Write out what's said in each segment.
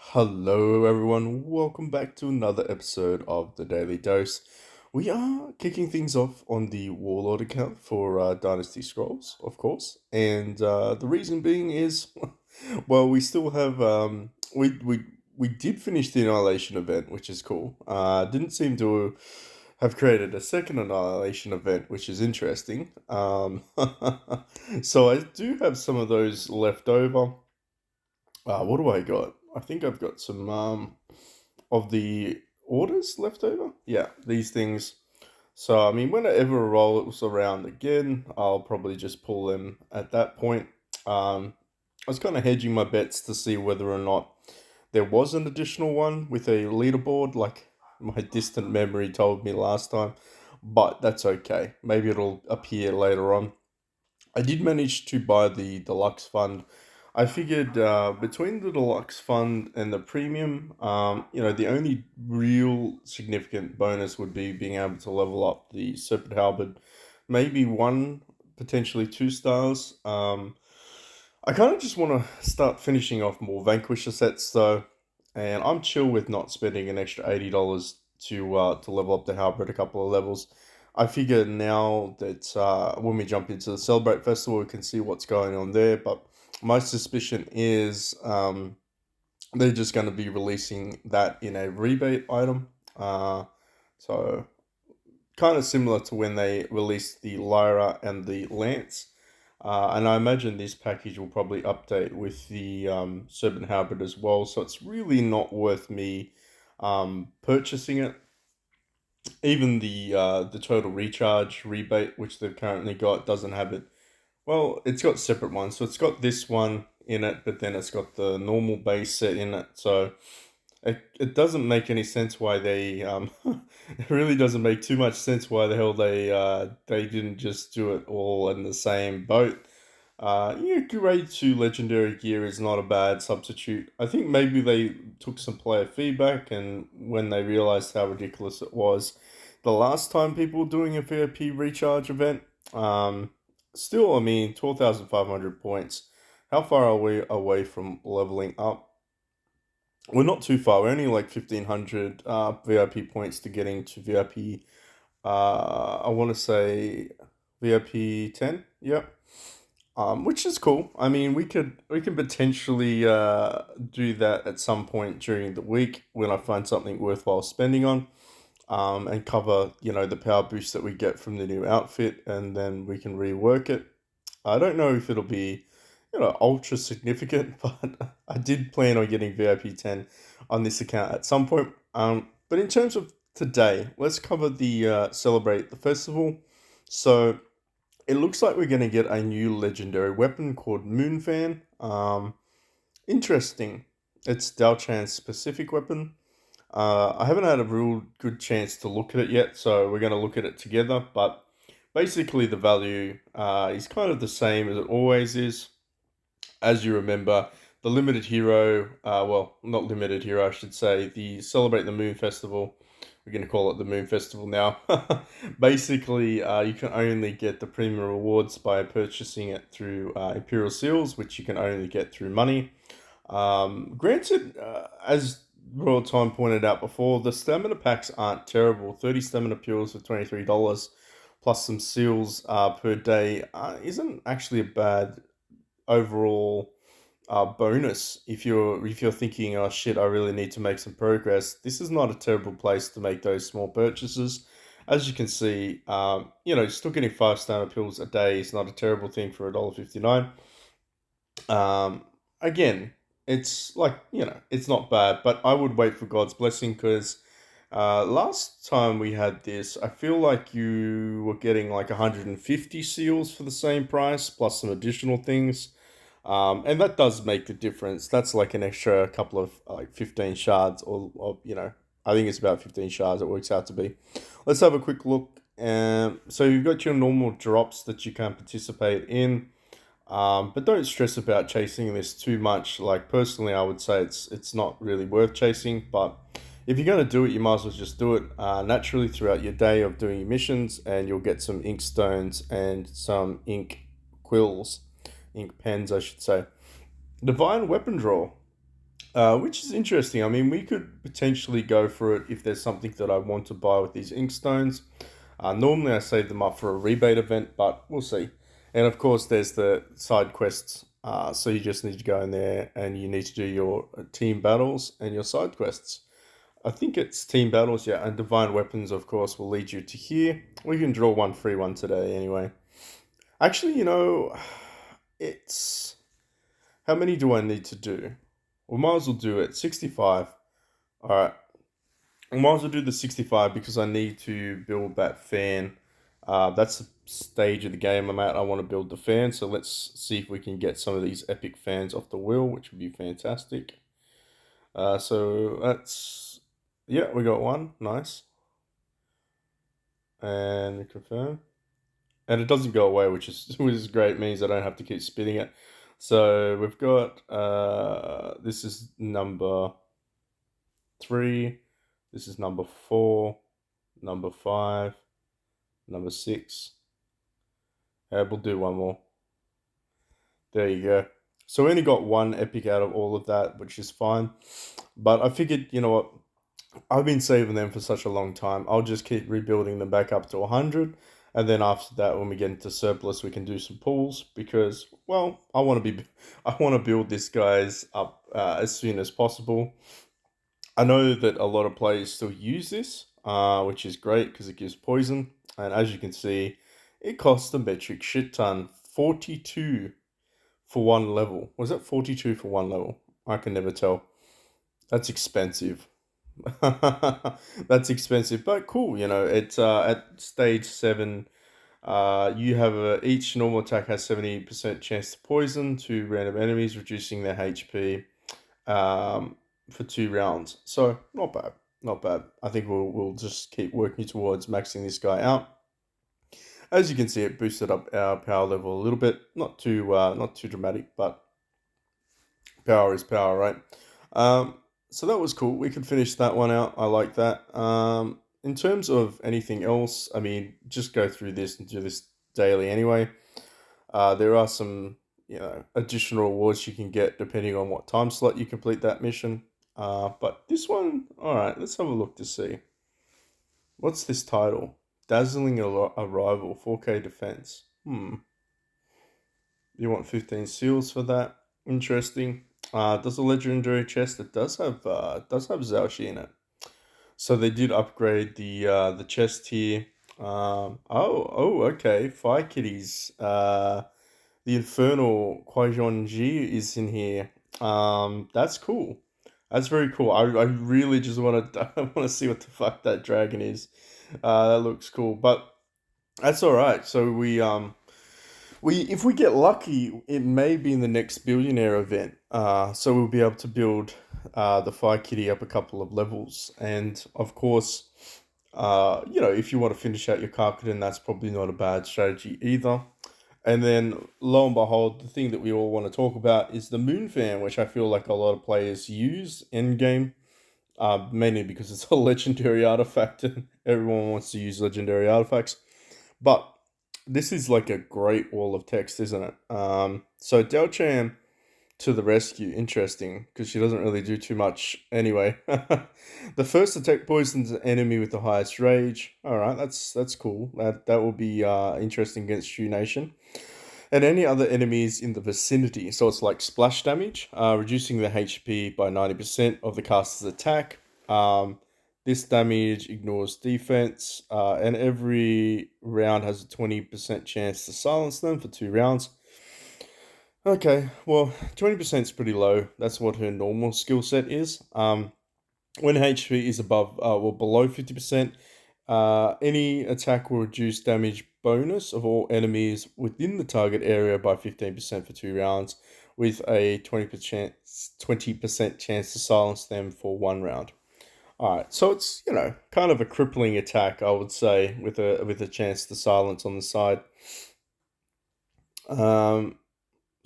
Hello, everyone. Welcome back to another episode of the Daily Dose. We are kicking things off on the Warlord account for Dynasty Scrolls, of course, and the reason being is, well, we still have we did finish the Annihilation event, which is cool. Didn't seem to have created a second Annihilation event, which is interesting. So I do have some of those left over. What do I got? I think I've got some of the orders left over. Yeah, these things. So I mean, whenever a roll was around again, I'll probably just pull them at that point. I was kind of hedging my bets to see whether or not there was an additional one with a leaderboard, like my distant memory told me last time. But that's okay. Maybe it'll appear later on. I did manage to buy the deluxe fund. I figured between the deluxe fund and the premium, the only real significant bonus would be being able to level up the Serpent Halberd, maybe one, potentially two stars. I kind of just want to start finishing off more Vanquisher sets though, and I'm chill with not spending an extra $80 to level up the Halberd a couple of levels. I figure now that when we jump into the Celebrate Festival, we can see what's going on there. But my suspicion is they're just going to be releasing that in a rebate item. So kind of similar to when they released the Lyra and the Lance. And I imagine this package will probably update with the Serpent Halberd as well. So it's really not worth me purchasing it. Even the total recharge rebate, which they've currently got, doesn't have it. Well, it's got separate ones. So it's got this one in it, but then it's got the normal base set in it. So it doesn't make any sense why they it really doesn't make too much sense why the hell they didn't just do it all in the same boat. Yeah, grade 2 legendary gear is not a bad substitute. I think maybe they took some player feedback, and when they realized how ridiculous it was the last time people were doing a VIP recharge event, um, still, I mean, 12,500 points. How far are we away from leveling up? We're not too far. We're only like 1,500 VIP points to getting to VIP. I want to say VIP 10. Yep. Which is cool. I mean, we could potentially do that at some point during the week when I find something worthwhile spending on, and cover the power boost that we get from the new outfit, and then we can rework it. I don't know if it'll be ultra significant, but I did plan on getting VIP 10 on this account at some point. But in terms of today, let's cover the celebrate the festival. So it looks like we're going to get a new legendary weapon called Moonfan. Interesting. It's Dao Chan's specific weapon. I haven't had a real good chance to look at it yet, so we're going to look at it together. But basically, the value is kind of the same as it always is. As you remember, the limited hero, well, not limited hero, I should say, the Celebrate the Moon Festival. We're going to call it the Moon Festival now. Basically, you can only get the premium rewards by purchasing it through Imperial Seals, which you can only get through money. Granted, as Royal Time pointed out before, the stamina packs aren't terrible. 30 stamina pills for $23 plus some seals per day isn't actually a bad overall bonus if you're thinking, oh shit, I really need to make some progress. This is not a terrible place to make those small purchases. As you can see, still getting 5 stamina pills a day is not a terrible thing for $1.59. Again, it's like, it's not bad, but I would wait for God's blessing because last time we had this, I feel like you were getting like 150 seals for the same price plus some additional things. And that does make the difference. That's like an extra couple of like 15 shards, or I think it's about 15 shards it works out to be. Let's have a quick look. So you've got your normal drops that you can participate in. But don't stress about chasing this too much. Like personally, I would say it's not really worth chasing. But if you're going to do it, you might as well just do it naturally throughout your day of doing your missions, and you'll get some ink stones and some ink quills, ink pens, I should say. Divine weapon draw. which is interesting. I mean, we could potentially go for it if there's something that I want to buy with these inkstones. Normally, I save them up for a rebate event, but we'll see. And of course, there's the side quests. So you just need to go in there and you need to do your team battles and your side quests. I think it's team battles, yeah, and divine weapons, of course, will lead you to here. We can draw one free one today anyway. Actually, it's how many do I need to do? We might as well do it 65. All right, I might as well do the 65 because I need to build that fan. That's the stage of the game I'm at. I want to build the fan, so let's see if we can get some of these epic fans off the wheel, which would be fantastic. So that's, yeah, we got one. Nice. And confirm. And it doesn't go away, which is which is great. It means I don't have to keep spinning it. So we've got this is number 3, this is number 4, number 5, number 6. We'll do one more. There you go. So we only got one epic out of all of that, which is fine. But I figured, you know what? I've been saving them for such a long time. I'll just keep rebuilding them back up to 100. And then after that, when we get into surplus, we can do some pulls because, well, I want to build this guys up as soon as possible. I know that a lot of players still use this, which is great because it gives poison. And as you can see, it costs a metric shit ton. 42 for one level. Was that 42 for one level? I can never tell. That's expensive. That's expensive, but cool. It's at stage 7. You have each normal attack has 70% chance to poison two random enemies, reducing their HP for 2 rounds. So not bad, not bad. I think we'll just keep working towards maxing this guy out. As you can see, it boosted up our power level a little bit. Not too dramatic, but power is power, right? So that was cool. We could finish that one out. I like that. In terms of anything else, I mean, just go through this and do this daily anyway. There are some, additional rewards you can get depending on what time slot you complete that mission. But this one, all right, let's have a look to see. What's this title? Dazzling Arrival, 4K Defense. You want 15 seals for that? Interesting. Does a legendary chest? It does have Zhaoxi in it. So they did upgrade the chest here. Okay. Fire kitties. The infernal Kwaijon Ji is in here. That's cool. That's very cool. I really just want to I want to see what the fuck that dragon is. That looks cool, but that's all right. So we if we get lucky, it may be in the next billionaire event. So we'll be able to build the Fire Kitty up a couple of levels, and of course, if you want to finish out your Karkadan, that's probably not a bad strategy either. And then, lo and behold, the thing that we all want to talk about is the Moon Fan, which I feel like a lot of players use in game, mainly because it's a legendary artifact, and everyone wants to use legendary artifacts. But this is like a great wall of text, isn't it? So Del Chan to the rescue. Interesting, because she doesn't really do too much anyway. The first attack poisons the enemy with the highest rage. All right, that's cool. That will be interesting against Shu Nation. And any other enemies in the vicinity. So it's like splash damage, reducing the HP by 90% of the caster's attack. This damage ignores defense, and every round has a 20% chance to silence them for 2 rounds. Okay, well, 20% is pretty low. That's what her normal skill set is. When HP is below 50%, any attack will reduce damage bonus of all enemies within the target area by 15% for 2 rounds, with a 20% chance to silence them for 1 round. All right, so it's kind of a crippling attack, I would say, with a chance to silence on the side. Um,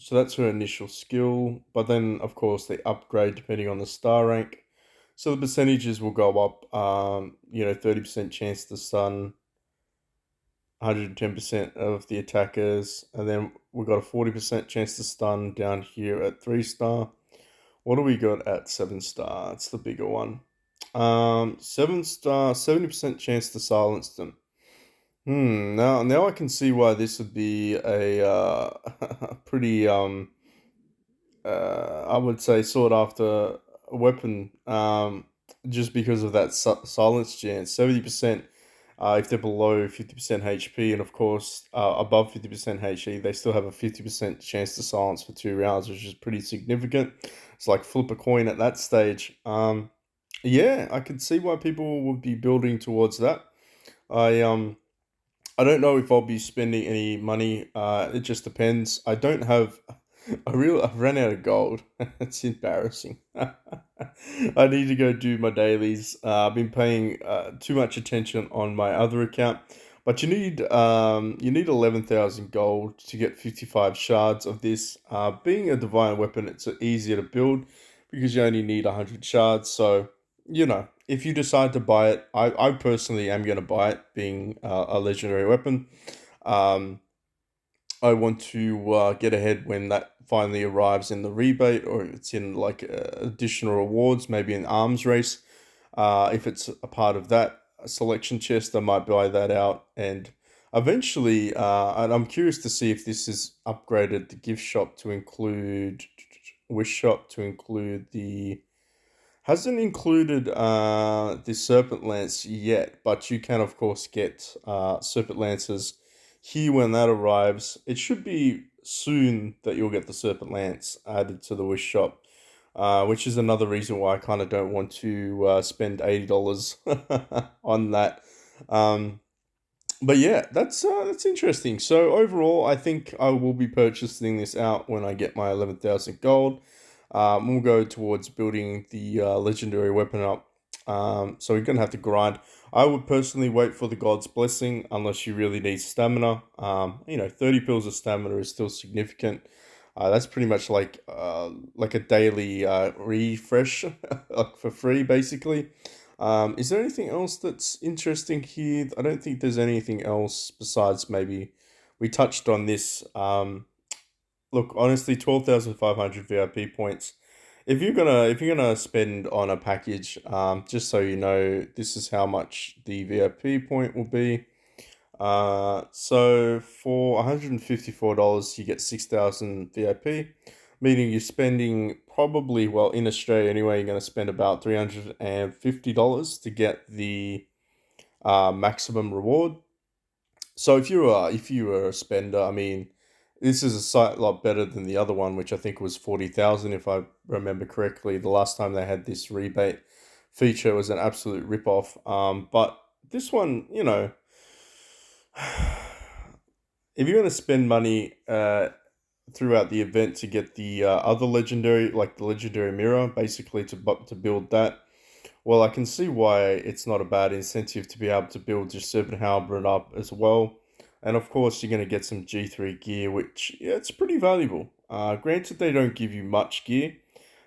so that's her initial skill, but then of course they upgrade depending on the star rank. So the percentages will go up. 30% chance to stun 110% of the attackers, and then we've got a 40% chance to stun down here at 3 star. What do we got at 7 star? It's the bigger one. 7 star, 70% chance to silence them. Now I can see why this would be a pretty I would say sought after weapon. Just because of that silence chance, 70%. If they're below 50% HP, and of course above 50% HP, they still have a 50% chance to silence for 2 rounds, which is pretty significant. It's like flip a coin at that stage. Yeah, I could see why people would be building towards that. I I don't know if I'll be spending any money. It just depends. I don't have. I've ran out of gold. It's embarrassing. I need to go do my dailies. I've been paying too much attention on my other account, but you need 11,000 gold to get 55 shards of this. Being a divine weapon, it's easier to build because you only need 100 shards. So if you decide to buy it, I personally am going to buy it, being a legendary weapon. Um, I want to get ahead when that finally arrives in the rebate, or it's in like additional rewards, maybe an arms race. If it's a part of that selection chest, I might buy that out. And eventually, and I'm curious to see if this is upgraded the gift shop to include wish shop to include the hasn't included the Serpent Lance yet, but you can, of course, get Serpent Lances here when that arrives. It should be soon that you'll get the Serpent Lance added to the Wish Shop, which is another reason why I kind of don't want to spend $80 on that. Um, but yeah, that's interesting. So overall, I think I will be purchasing this out when I get my 11,000 gold. We'll go towards building the legendary weapon up. So we're gonna have to grind. I would personally wait for the God's Blessing unless you really need stamina. 30 pills of stamina is still significant. That's pretty much like a daily refresh, like for free, basically. Is there anything else that's interesting here? I don't think there's anything else besides maybe we touched on this. Look, honestly, 12,500 VIP points. If you're gonna spend on a package, just so you know, this is how much the VIP point will be. So for $154, you get 6,000 VIP, meaning you're spending probably, well, in Australia anyway, you're going to spend about $350 to get the maximum reward. So if you were a spender, I mean, this is a sight lot better than the other one, which I think was 40,000 if I remember correctly. The last time they had this rebate feature was an absolute rip-off. But this one, if you're going to spend money throughout the event to get the other legendary, like the legendary mirror, basically to build that, well, I can see why it's not a bad incentive to be able to build your Serpent Halberd up as well. And of course, you're going to get some G3 gear, which, yeah, it's pretty valuable. Granted, they don't give you much gear.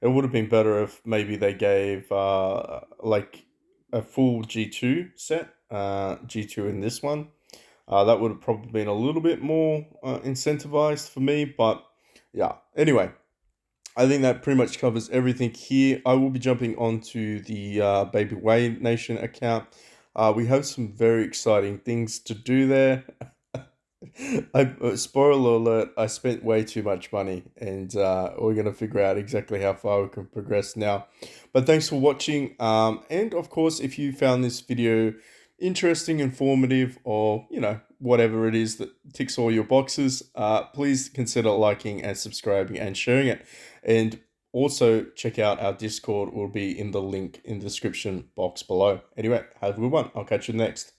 It would have been better if maybe they gave like a full G2 set, G2 in this one. That would have probably been a little bit more incentivized for me, but yeah. Anyway, I think that pretty much covers everything here. I will be jumping onto the Baby Wayne Nation account. We have some very exciting things to do there. Spoiler alert, I spent way too much money, and we're going to figure out exactly how far we can progress now. But thanks for watching. And of course, if you found this video interesting, informative, or, whatever it is that ticks all your boxes, please consider liking and subscribing and sharing it. And also check out our Discord, will be in the link in the description box below. Anyway, have a good one. I'll catch you next.